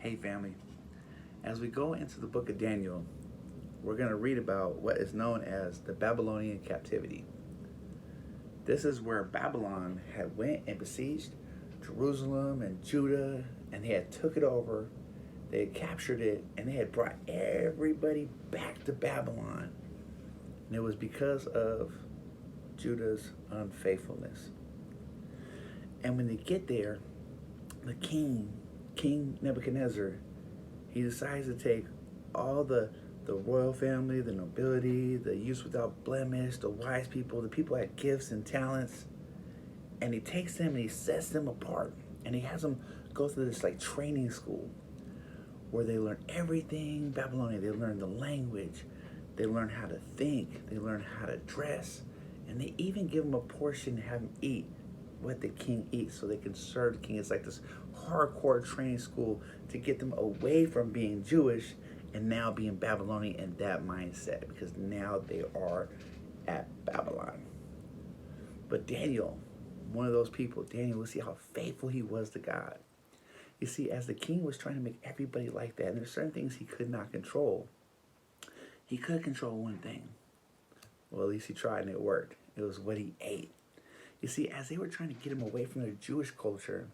Hey family, as we go into the book of Daniel, we're going to read about what is known as the Babylonian captivity. This is where Babylon had went and besieged Jerusalem and Judah, and they had took it over. They had captured it, and they had brought everybody back to Babylon. And it was because of Judah's unfaithfulness. And when they get there, the King Nebuchadnezzar, he decides to take all the royal family, the nobility, the youth without blemish, the wise people, the people that had gifts and talents, and he takes them and he sets them apart. And he has them go through this like training school where they learn everything Babylonian. They learn the language, they learn how to think, they learn how to dress, and they even give them a portion to have them eat what the king eats so they can serve the king. It's like this hardcore training school to get them away from being Jewish and now being Babylonian in that mindset, because now they are at Babylon. But Daniel, one of those people, Daniel, we'll see how faithful he was to God. You see, as the king was trying to make everybody like that, and there's certain things he could not control. He could control one thing. Well, at least he tried and it worked. It was what he ate. You see, as they were trying to get him away from their Jewish culture,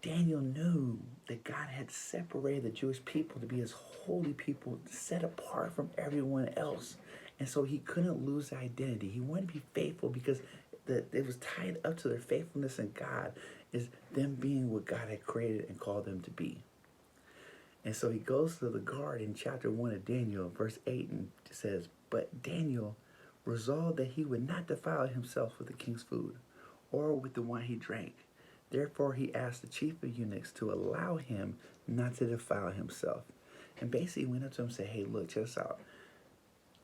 Daniel knew that God had separated the Jewish people to be his holy people, set apart from everyone else. And so he couldn't lose the identity. He wanted to be faithful because it was tied up to their faithfulness in God, is them being what God had created and called them to be. And so he goes to the guard in chapter 1 of Daniel, verse 8, and says, "But Daniel resolved that he would not defile himself with the king's food or with the wine he drank. Therefore he asked the chief of eunuchs to allow him not to defile himself." And basically went up to him and said, "Hey, look, check this out.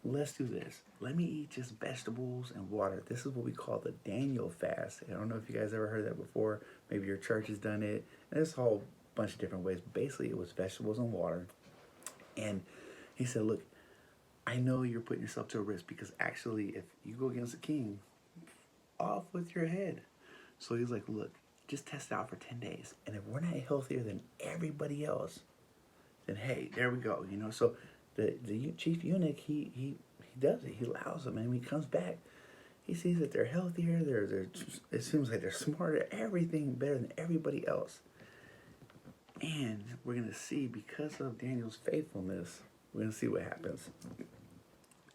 Let's do this. Let me eat just vegetables and water." This is what we call the Daniel fast. I don't know if you guys ever heard that before. Maybe your church has done it. And there's a whole bunch of different ways. But basically, it was vegetables and water. And he said, "Look, I know you're putting yourself to a risk, because actually, if you go against the king, off with your head." So he's like, "Look, just test it out for 10 days. And if we're not healthier than everybody else, then hey, there we go." So the chief eunuch, he does it. He allows them. And when he comes back, he sees that they're healthier. It seems like they're smarter, everything better than everybody else. And we're going to see, because of Daniel's faithfulness, we're going to see what happens.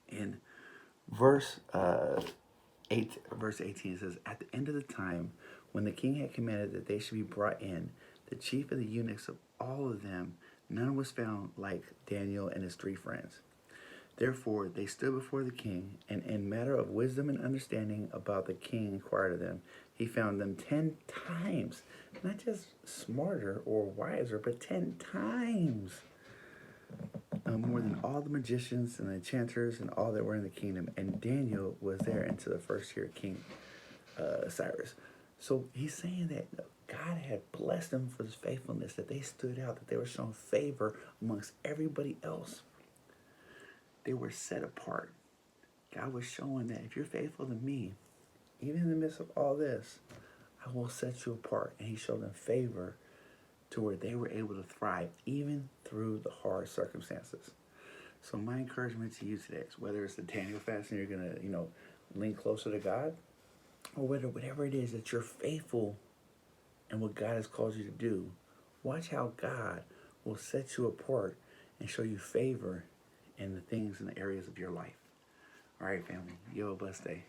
In verse 18, it says, "At the end of the time, when the king had commanded that they should be brought in, the chief of the eunuchs, of all of them, none was found like Daniel and his 3 friends. Therefore they stood before the king, and in matter of wisdom and understanding about the king inquired of them. He found them 10 times, not just smarter or wiser, but 10 times more than all the magicians and the enchanters and all that were in the kingdom. And Daniel was there until the first year of King Cyrus." So he's saying that God had blessed them for his faithfulness, that they stood out, that they were shown favor amongst everybody else. They were set apart. God was showing that if you're faithful to me, even in the midst of all this, I will set you apart. And he showed them favor to where they were able to thrive even through the hard circumstances. So my encouragement to you today is, whether it's the Daniel fast and you're going to, lean closer to God, or whatever it is that you're faithful in what God has called you to do, watch how God will set you apart and show you favor in the things and the areas of your life. All right, family, you have a blessed day.